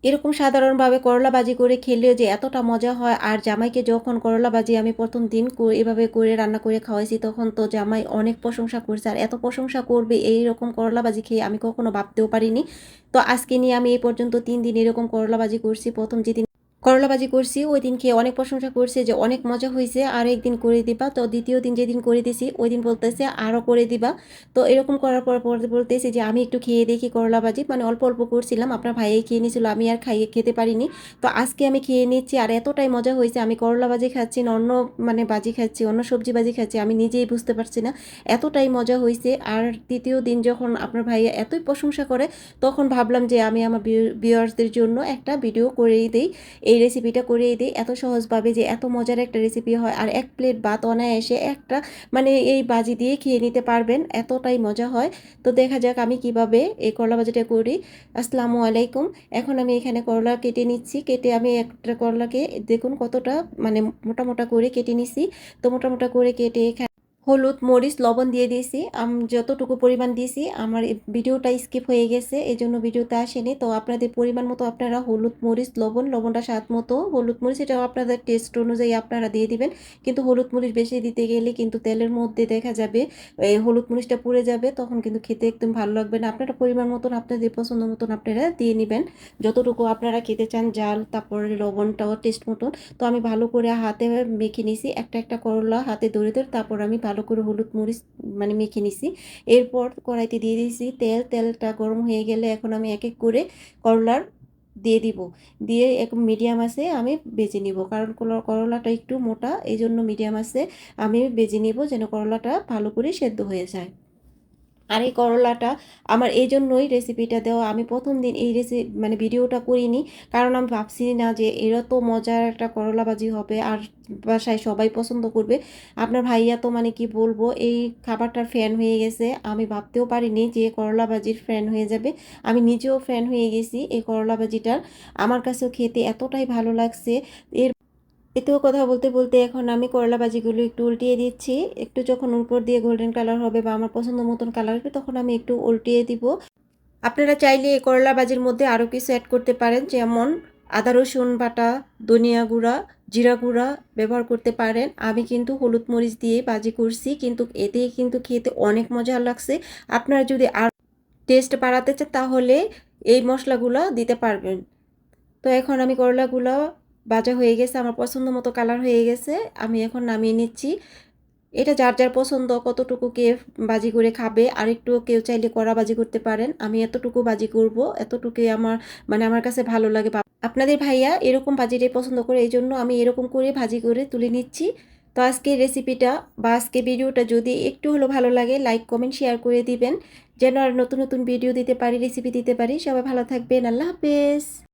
এরকম সাধারণভাবে করলা ভাজি করে খেলেও যে এতটা মজা হয়, আর জামাইকে যখন করলা ভাজি আমি প্রথম দিন এভাবে করে রান্না করে খাওয়াইছি তখন তো জামাই অনেক প্রশংসা করছে, আর এত প্রশংসা করবে এই রকম করলা ভাজি খেয়ে আমি কখনো ভাবতেও পারিনি। তো আজকে নিয়ে আমি এই পর্যন্ত 3 দিন এরকম করলা ভাজি করছি। প্রথম যেদিন করলা ভাজি করছি ওই দিন খেয়ে অনেক প্রশংসা করছে যে অনেক মজা হয়েছে, আর একদিন করে দিবা। তো দ্বিতীয় দিন যেদিন করে দিছি ওই দিন বলতেছে আরও করে দিবা। তো এরকম করার পর বলতেছি যে আমি একটু খেয়ে দেখি করলা ভাজি, মানে অল্প অল্প করছিলাম, আপনার ভাইয়ে খেয়ে নিয়েছিল, আমি আর খেতে পারিনি। তো আজকে আমি খেয়ে নিচ্ছি, আর এতটাই মজা হয়েছে, আমি করলা ভাজি খাচ্ছি না অন্য মানে ভাজি খাচ্ছি, অন্য সবজি ভাজি খাচ্ছি, আমি নিজেই বুঝতে পারছি না, এতটাই মজা হয়েছে। আর তৃতীয় দিন যখন আপনার ভাইয়া এতই প্রশংসা করে তখন ভাবলাম যে আমি আমার ভিউয়ার্সদের জন্য একটা ভিডিও করেই দিই, এই রেসিপিটা করিয়ে দিই। এত সহজভাবে যে এত মজার একটা রেসিপি হয়, আর 1 প্লেট ভাত অনায়াসে একটা মানে এই ভাজি দিয়ে খেয়ে নিতে পারবেন, এতটাই মজা হয়। তো দেখা যাক আমি কিভাবে এই করলা ভাজিটা করি। আসসালামু আলাইকুম। এখন আমি এখানে করলা কেটে নিচ্ছি, কেটে আমি একটা করলাকে দেখুন কতটা মানে মোটা মোটা করে কেটে নিছি। তো মোটা মোটা করে কেটে হলুদ মরিচ লবণ দিয়ে দিয়েছি, যতটুকু পরিমাণ দিয়েছি আমার ভিডিওটা স্কিপ হয়ে গেছে এই জন্য ভিডিওতে আসেনি। তো আপনাদের পরিমাণ মতো আপনারা হলুদ মরিচ লবণটা স্বাদ মতো, হলুদ মরিচ এটা আপনাদের টেস্ট অনুযায়ী আপনারা দিয়ে দিবেন। কিন্তু হলুদ মরিচ বেশি দিতে গেলে কিন্তু তেলের মধ্যে দেখা যাবে এই হলুদ মরিচটা পুড়ে যাবে, তখন কিন্তু খেতে একদম ভালো লাগবে না। আপনারা পরিমাণ মতন আপনাদের পছন্দ মতন আপনারা দিয়ে নেবেন, যতটুকু আপনারা খেতে চান জাল, তারপরে লবণটাও টেস্ট মতন। তো আমি ভালো করে হাতে মেখে নিছি, একটা একটা করলা হাতে ধরে ধরে, তারপর আমি ভালো করে হলুদ মরিচ মানে মেখে নিছি। এরপর কড়াইতে দিয়ে দিয়েছি তেলটা গরম হয়ে গেলে এখন আমি এক এক করে করলার দিয়ে দিব, দিয়ে এক মিডিয়াম আছে আমি বেজে নিব, কারণ করলাটা একটু মোটা এই জন্য মিডিয়াম আছে আমি বেজে নিব যেন করলাটা ভালো করে সেদ্ধ হয়ে যায়। আর এই করলাটা আমার এই জন্যই রেসিপিটা দেওয়া, আমি প্রথম দিন এই মানে ভিডিওটা করিনি, কারণ আমি ভাবছি না যে এরা তো মজার একটা করলা ভাজি হবে আর বাসায় সবাই পছন্দ করবে। আপনার ভাইয়া তো মানে কি বলবো এই খাবারটার ফ্যান হয়ে গেছে, আমি ভাবতেও পারিনি যে করলা ভাজির ফ্যান হয়ে যাবে। আমি নিজেও ফ্যান হয়ে গেছি এই করলা ভাজিটার, আমার কাছেও খেতে এতটাই ভালো লাগছে। এর এতেও কথা বলতে বলতে এখন আমি করলা ভাজিগুলো একটু উল্টিয়ে দিচ্ছি, একটু যখন উপর দিয়ে গোল্ডেন কালার হবে বা আমার পছন্দ মতন কালার হবে তখন আমি একটু উল্টিয়ে দিব। আপনারা চাইলে এই করলা ভাজির মধ্যে আরও কিছু অ্যাড করতে পারেন, যেমন আদা রসুন বাটা, ধনিয়া গুঁড়া, জিরা গুঁড়া ব্যবহার করতে পারেন। আমি কিন্তু হলুদ মরিচ দিয়ে ভাজি করছি, কিন্তু এতে কিন্তু খেতে অনেক মজা লাগছে। আপনারা যদি আর টেস্ট বাড়াতে চান তাহলে এই মশলাগুলো দিতে পারবেন। তো এখন আমি করলাগুলো ভাজা হয়ে গেছে, আমার পছন্দ মতো কালার হয়ে গেছে, আমি এখন নামিয়ে নিচ্ছি। এটা যার যার পছন্দ কতটুকু কে ভাজি করে খাবে, আর একটু কেউ চাইলে কড়া ভাজি করতে পারেন, আমি এতটুকু ভাজি করব, এতটুকুই আমার মানে আমার কাছে ভালো লাগে। আপনাদের ভাইয়া এরকম ভাজিটাই পছন্দ করে এই জন্য আমি এরকম করে ভাজি করে তুলে নিচ্ছি। তো আজকের রেসিপিটা বা আজকে ভিডিওটা যদি একটু হলো ভালো লাগে লাইক কমেন্ট শেয়ার করে দিবেন, যেন আর নতুন নতুন ভিডিও দিতে পারি, রেসিপি দিতে পারি। সবাই ভালো থাকবেন, আল্লাহ হাফেজ।